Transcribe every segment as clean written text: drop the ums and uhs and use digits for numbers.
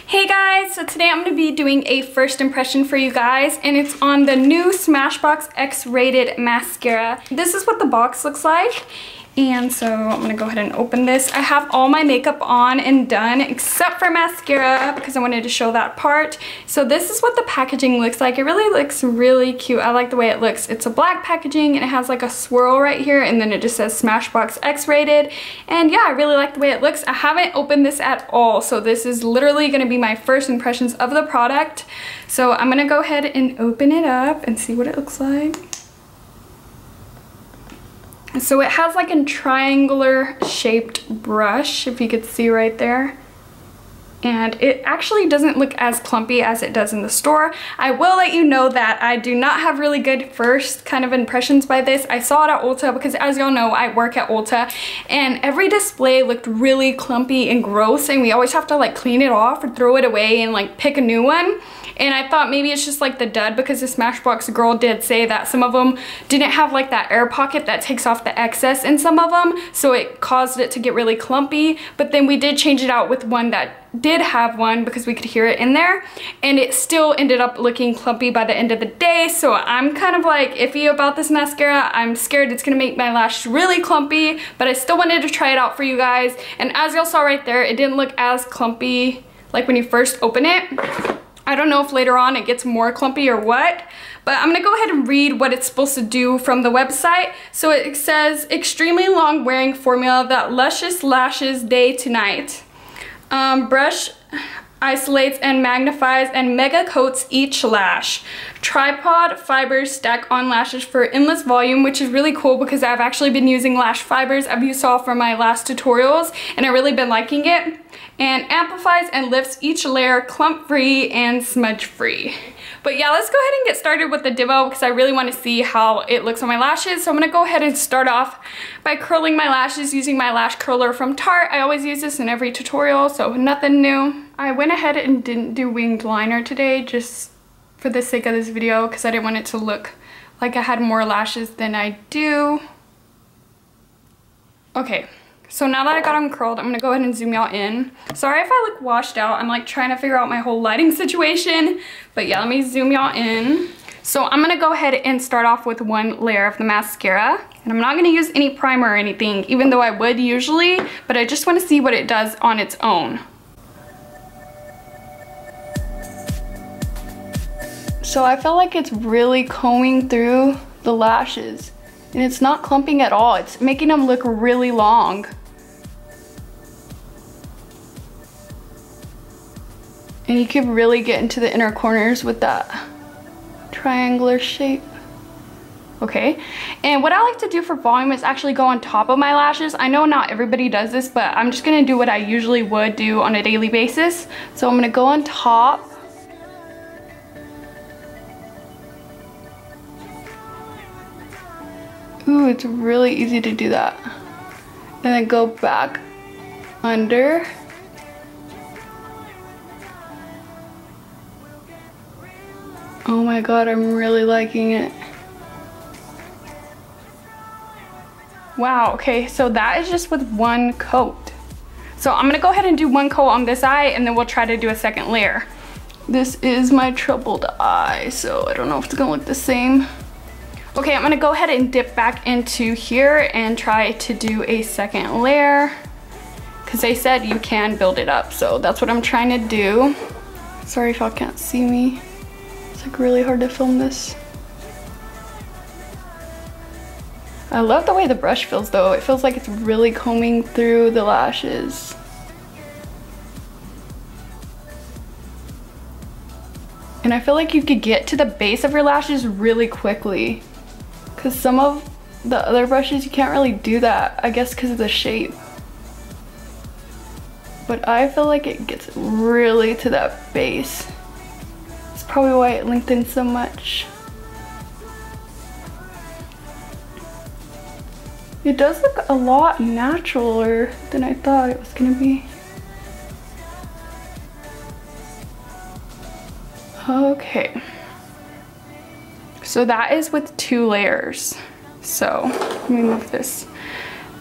Hey guys, so today I'm going to be doing a first impression for you guys, and it's on the new Smashbox X-Rated mascara. This is what the box looks like, and so I'm going to go ahead and open this. I have all my makeup on and done except for mascara because I wanted to show that part. So this is what the packaging looks like. It really looks really cute. I like the way it looks. It's a black packaging and it has like a swirl right here, and then it just says Smashbox X-Rated. And yeah, I really like the way it looks. I haven't opened this at all, so this is literally going to be my first impressions of the product. So I'm going to go ahead and open it up and see what it looks like. So it has like a triangular shaped brush, if you could see right there. And it actually doesn't look as clumpy as it does in the store. I will let you know that I do not have really good first kind of impressions by this. I saw it at Ulta because, as y'all know, I work at Ulta, and every display looked really clumpy and gross, and we always have to like clean it off or throw it away and like pick a new one. And I thought maybe it's just like the dud, because the Smashbox girl did say that some of them didn't have like that air pocket that takes off the excess in some of them, so it caused it to get really clumpy. But then we did change it out with one that did have one because we could hear it in there, and it still ended up looking clumpy by the end of the day. So I'm kind of like iffy about this mascara. I'm scared it's gonna make my lash really clumpy, but I still wanted to try it out for you guys. And as y'all saw right there, it didn't look as clumpy like when you first open it. I don't know if later on it gets more clumpy or what, but I'm gonna go ahead and read what it's supposed to do from the website. So it says, extremely long wearing formula that luscious lashes day to night. Brush isolates and magnifies and mega coats each lash. Tripod fibers stack on lashes for endless volume, which is really cool because I've actually been using lash fibers, as you saw from my last tutorials, and I've really been liking it. And amplifies and lifts each layer clump free and smudge free. But yeah, let's go ahead and get started with the demo because I really want to see how it looks on my lashes. So I'm gonna go ahead and start off by curling my lashes using my lash curler from Tarte. I always use this in every tutorial, so nothing new. I went ahead and didn't do winged liner today just for the sake of this video because I didn't want it to look like I had more lashes than I do. Okay. So now that I got them curled, I'm gonna go ahead and zoom y'all in. Sorry if I look washed out. I'm like trying to figure out my whole lighting situation. But yeah, let me zoom y'all in. So I'm gonna go ahead and start off with one layer of the mascara. And I'm not gonna use any primer or anything, even though I would usually, but I just wanna see what it does on its own. So I feel like it's really combing through the lashes. And it's not clumping at all. It's making them look really long. And you could really get into the inner corners with that triangular shape. Okay, and what I like to do for volume is actually go on top of my lashes. I know not everybody does this, but I'm just gonna do what I usually would do on a daily basis. So I'm gonna go on top. Ooh, it's really easy to do that. And then go back under. Oh my god, I'm really liking it. Wow, okay, so that is just with one coat. So I'm gonna go ahead and do one coat on this eye, and then we'll try to do a second layer. This is my troubled eye, so I don't know if it's gonna look the same. Okay, I'm gonna go ahead and dip back into here and try to do a second layer because they said you can build it up, so that's what I'm trying to do. Sorry if y'all can't see me. It's like really hard to film this. I love the way the brush feels though. It feels like it's really combing through the lashes. And I feel like you could get to the base of your lashes really quickly. Because some of the other brushes, you can't really do that, I guess because of the shape. But I feel like it gets really to that base. It's probably why it lengthens so much. It does look a lot naturaler than I thought it was gonna be. Okay. So that is with 2 layers. So let me move this.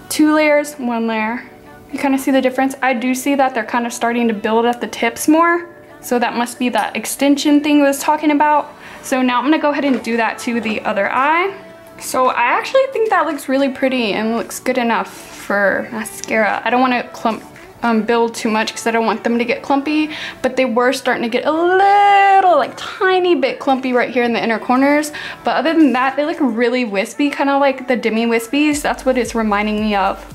2 layers, 1 layer. You kind of see the difference? I do see that they're kind of starting to build at the tips more. So that must be that extension thing I was talking about. So now I'm gonna go ahead and do that to the other eye. So I actually think that looks really pretty and looks good enough for mascara. I don't want to build too much because I don't want them to get clumpy, but they were starting to get a little, like tiny bit clumpy right here in the inner corners. But other than that, they look really wispy, kind of like the Demi Wispies. That's what it's reminding me of.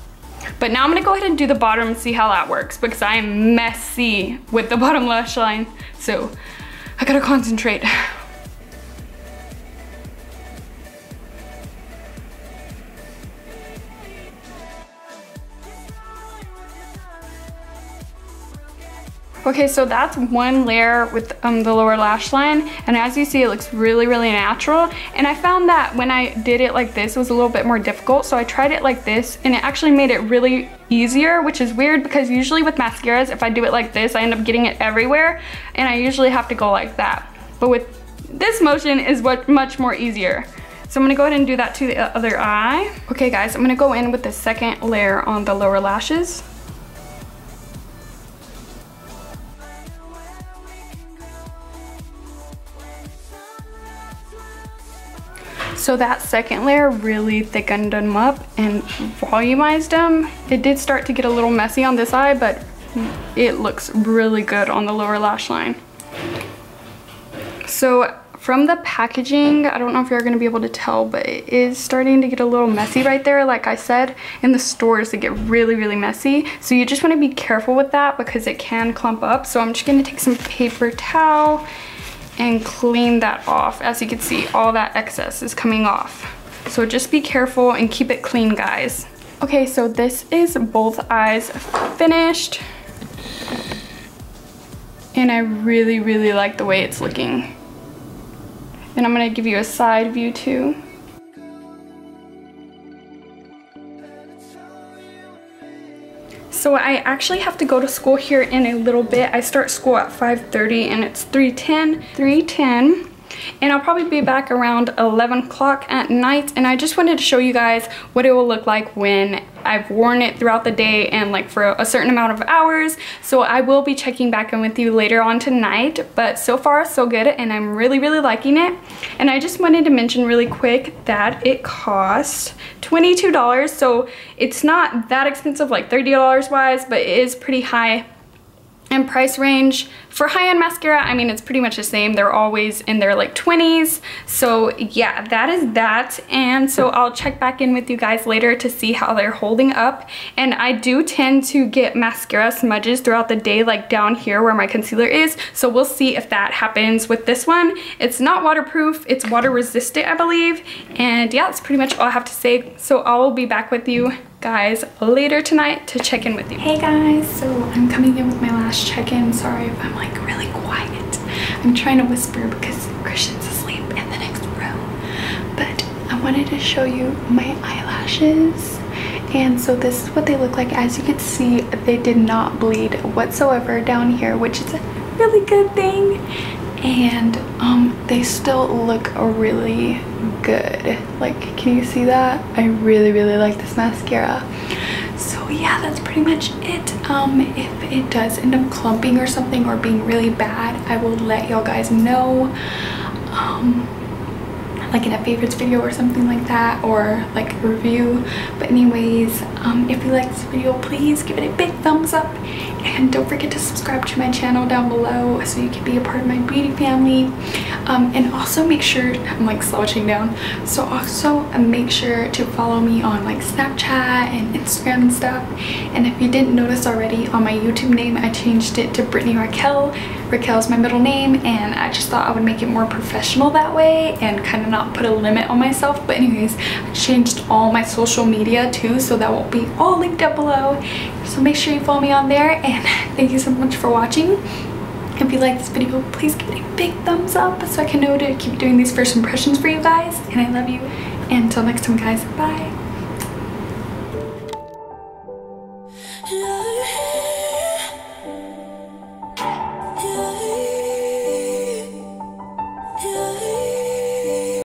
But now I'm gonna go ahead and do the bottom and see how that works because I am messy with the bottom lash line. So I gotta concentrate. Okay, so that's one layer with the lower lash line, and as you see, it looks really, really natural. And I found that when I did it like this, it was a little bit more difficult, so I tried it like this, and it actually made it really easier, which is weird because usually with mascaras, if I do it like this, I end up getting it everywhere, and I usually have to go like that. But with this motion is much more easier. So I'm gonna go ahead and do that to the other eye. Okay guys, I'm gonna go in with the second layer on the lower lashes. So that second layer really thickened them up and volumized them. It did start to get a little messy on this eye, but it looks really good on the lower lash line. So from the packaging, I don't know if you're gonna be able to tell, but it is starting to get a little messy right there. Like I said, in the stores, they get really, really messy. So you just wanna be careful with that because it can clump up. So I'm just gonna take some paper towel and clean that off. As you can see, all that excess is coming off. So just be careful and keep it clean, guys. Okay, so this is both eyes finished. And I really, really like the way it's looking. And I'm gonna give you a side view too. So I actually have to go to school here in a little bit. I start school at 5:30 and it's 3:10. And I'll probably be back around 11 o'clock at night. And I just wanted to show you guys what it will look like when I've worn it throughout the day and like for a certain amount of hours. So I will be checking back in with you later on tonight, but so far so good and I'm really, really liking it. And I just wanted to mention really quick that it cost $22. So it's not that expensive, like $30 wise, but it is pretty high in price range. For high-end mascara, I mean, it's pretty much the same. They're always in their like 20s. So yeah, that is that. And so I'll check back in with you guys later to see how they're holding up. And I do tend to get mascara smudges throughout the day, like down here where my concealer is. So we'll see if that happens with this one. It's not waterproof, it's water resistant, I believe. And yeah, that's pretty much all I have to say. So I will be back with you guys later tonight to check in with you. Hey guys, so I'm coming in with my last check-in. Sorry if I'm like really quiet. I'm trying to whisper because Christian's asleep in the next room. But I wanted to show you my eyelashes. And so this is what they look like. As you can see, they did not bleed whatsoever down here, which is a really good thing. And they still look really good. Like, can you see that? I really, really like this mascara. So yeah, that's pretty much it. If it does end up clumping or something or being really bad, I will let y'all guys know. Like in a favorites video or something like that, or like a review. But anyways, if you like this video, please give it a big thumbs up and don't forget to subscribe to my channel down below so you can be a part of my beauty family. And also make sure, I'm like slouching down, so also make sure to follow me on like Snapchat and Instagram and stuff. And if you didn't notice already, on my YouTube name I changed it to BritanyRaquell. Raquel is my middle name, and I just thought I would make it more professional that way and kind of not put a limit on myself. But anyways, I changed all my social media too, so that will be all linked down below. So make sure you follow me on there, and thank you so much for watching. If you like this video, please give it a big thumbs up so I can know to keep doing these first impressions for you guys. And I love you. And until next time, guys, bye.